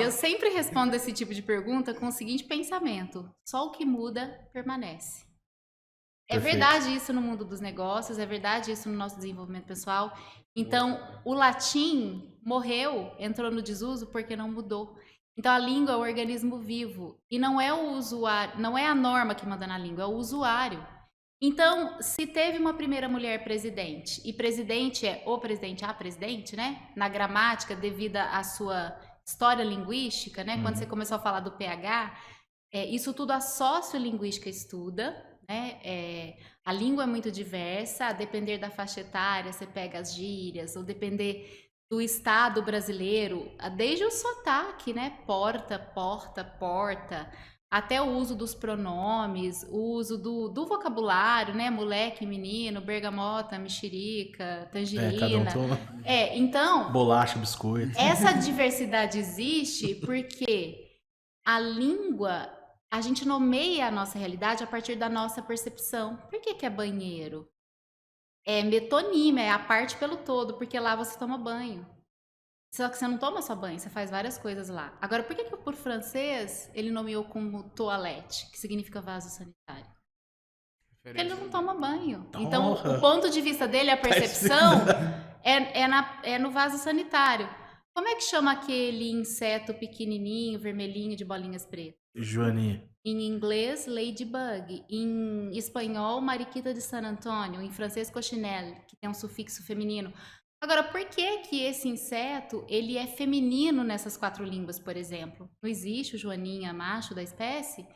eu sempre respondo esse tipo de pergunta com o seguinte pensamento: só o que muda permanece. É Perfeito. verdade isso no mundo dos negócios, é verdade isso no nosso desenvolvimento pessoal. Então, o latim morreu, entrou no desuso porque não mudou. Então, a língua é um organismo vivo e não é o usuário, não é a norma que manda na língua, é o usuário. Então, se teve uma primeira mulher presidente, e presidente é o presidente, a presidente, né? Na gramática, devido à sua história linguística, né? Quando você começou a falar do PH, isso tudo a sociolinguística estuda, né? A língua é muito diversa, a depender da faixa etária, você pega as gírias, ou depender do estado brasileiro, desde o sotaque, né? Porta, porta, porta, até o uso dos pronomes, o uso do vocabulário, né? Moleque, menino, bergamota, mexerica, Cada um tangerina. tem uma Então, bolacha, biscoito. essa diversidade existe porque a língua, a gente nomeia a nossa realidade a partir da nossa percepção. Por que é banheiro? É metonímia, é a parte pelo todo, porque lá você toma banho. Só que você não toma só banho, você faz várias coisas lá. Agora, por que por francês ele nomeou como toilette, que significa vaso sanitário? Porque ele não toma banho. Então, o Porra! ponto de vista dele, a Tá percepção, explicando. é no vaso sanitário. Como é que chama aquele inseto pequenininho, vermelhinho, de bolinhas pretas? Joaninha. Em inglês, ladybug. Em espanhol, mariquita de San Antônio. Em francês, cochinelle, que tem um sufixo feminino. Agora, por que que esse inseto, ele é feminino nessas 4 línguas, por exemplo? Não existe o joaninha macho da espécie?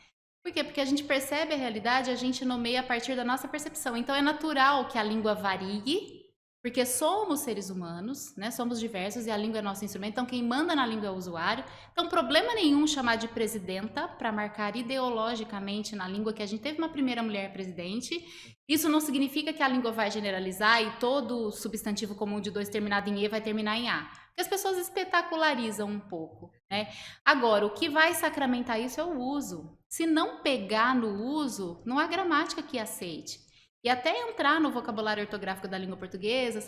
Por quê? Porque a gente percebe a realidade, a gente nomeia a partir da nossa percepção. Então, é natural que a língua varie, porque somos seres humanos, né? Somos diversos e a língua é nosso instrumento. Então, quem manda na língua é o usuário. Então, problema nenhum chamar de presidenta para marcar ideologicamente na língua que a gente teve uma primeira mulher presidente. Isso não significa que a língua vai generalizar e todo substantivo comum de 2 terminado em E vai terminar em A. Porque as pessoas espetacularizam um pouco, né? Agora, o que vai sacramentar isso é o uso. Se não pegar no uso, não há gramática que aceite. E até entrar no vocabulário ortográfico da língua portuguesa,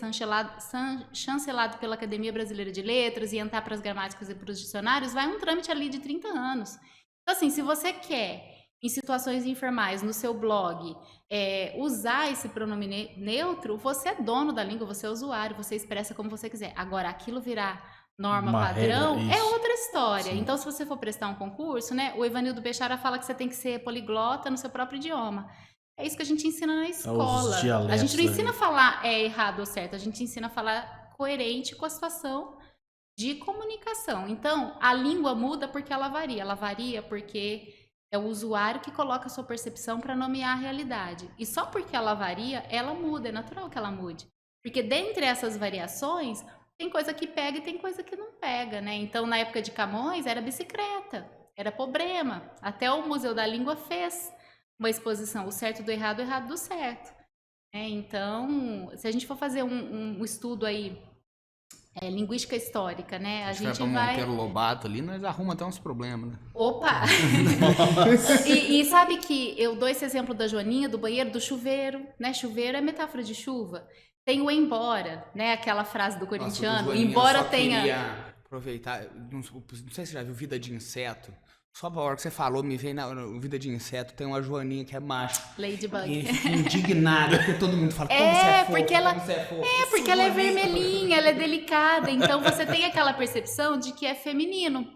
chancelado pela Academia Brasileira de Letras, e entrar para as gramáticas e para os dicionários, vai um trâmite ali de 30 anos. Então, assim, se você quer, em situações informais, no seu blog, usar esse pronome neutro, você é dono da língua, você é usuário, você expressa como você quiser. Agora, aquilo virar norma Uma regra, padrão é isso. outra história. Sim. Então, se você for prestar um concurso, né, o Evanildo Bechara fala que você tem que ser poliglota no seu próprio idioma. É isso que a gente ensina na Os escola. A gente dialetos não da ensina a língua. falar errado ou certo, a gente ensina a falar coerente com a situação de comunicação. Então, a língua muda porque ela varia. Ela varia porque é o usuário que coloca a sua percepção para nomear a realidade. E só porque ela varia, ela muda. É natural que ela mude. Porque dentre essas variações, tem coisa que pega e tem coisa que não pega, né? Então, na época de Camões, era bicicleta, era problema. Até o Museu da Língua fez uma exposição, o certo do errado, o errado do certo. Então, se a gente for fazer um estudo aí, linguística histórica, né? Se A a gente vai gente pra Monteiro vai. Lobato ali, nós arrumamos até uns problemas, né? Opa! E sabe que eu dou esse exemplo da Joaninha, do banheiro, do chuveiro, né? Chuveiro é metáfora de chuva. Tem o embora, né? Aquela frase do Nossa, o do corintiano, Joaninha, eu embora só tenha. queria aproveitar. Não sei se você já viu Vida de Inseto. Só pra hora que você falou, me veio na Vida de Inseto, tem uma Joaninha que é macho. Ladybug. E fica indignada, porque todo mundo fala, como você é fofo, porque ela, como você é fofo. porque ela é vermelhinha, ela é delicada. Então você tem aquela percepção de que é feminino.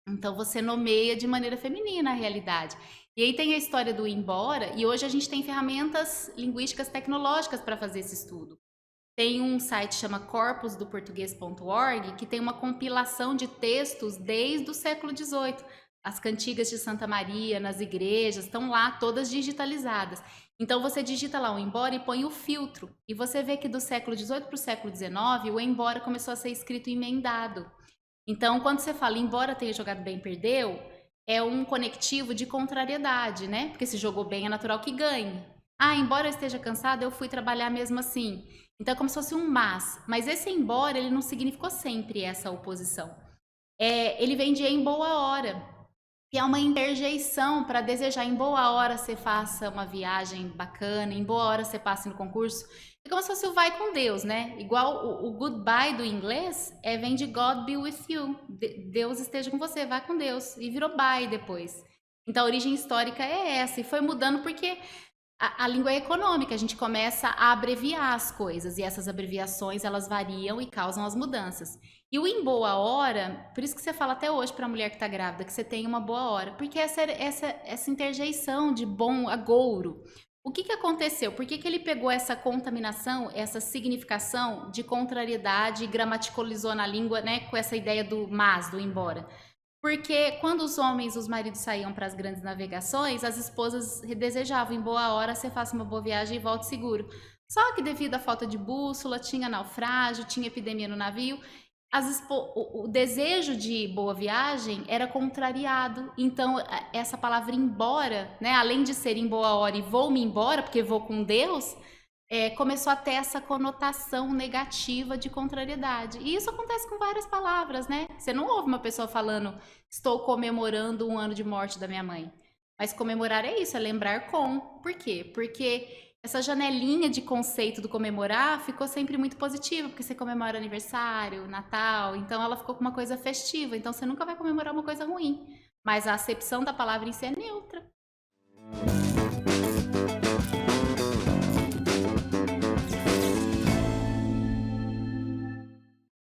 Então você nomeia de maneira feminina a realidade. E aí tem a história do embora, e hoje a gente tem ferramentas linguísticas tecnológicas para fazer esse estudo. Tem um site chama corpusdoportuguês.org que tem uma compilação de textos desde o século XVIII. As cantigas de Santa Maria nas igrejas estão lá todas digitalizadas. Então você digita lá o embora e põe o filtro. E você vê que do século XVIII para o século XIX, o embora começou a ser escrito emendado. Então, quando você fala embora tenha jogado bem, perdeu, é um conectivo de contrariedade, né? Porque se jogou bem é natural que ganhe. Ah, embora eu esteja cansada, eu fui trabalhar mesmo assim. Então é como se fosse um mas esse embora, ele não significou sempre essa oposição. Ele vem de em boa hora. E é uma interjeição para desejar em boa hora você faça uma viagem bacana, em boa hora você passe no concurso. É como se fosse o vai com Deus, né? Igual o goodbye do inglês vem de God be with you. Deus esteja com você, vai com Deus. E virou bye depois. Então a origem histórica é essa. E foi mudando porque a língua é econômica, a gente começa a abreviar as coisas. E essas abreviações, elas variam e causam as mudanças. E o em boa hora, por isso que você fala até hoje para a mulher que está grávida, que você tem uma boa hora. Porque essa interjeição de bom agouro. O que aconteceu? Por que ele pegou essa contaminação, essa significação de contrariedade e gramaticalizou na língua, né, com essa ideia do mas, do embora? Porque quando os homens, os maridos saíam para as grandes navegações, as esposas desejavam em boa hora você faça uma boa viagem e volte seguro. Só que devido à falta de bússola, tinha naufrágio, tinha epidemia no navio, o desejo de boa viagem era contrariado. Então, essa palavra embora, né, além de ser em boa hora e vou-me embora, porque vou com Deus, começou a ter essa conotação negativa de contrariedade. E isso acontece com várias palavras, né? Você não ouve uma pessoa falando, estou comemorando um ano de morte da minha mãe. Mas comemorar é isso, é lembrar com. Por quê? Porque essa janelinha de conceito do comemorar ficou sempre muito positiva, porque você comemora aniversário, Natal, então ela ficou com uma coisa festiva, então você nunca vai comemorar uma coisa ruim. Mas a acepção da palavra em si é neutra.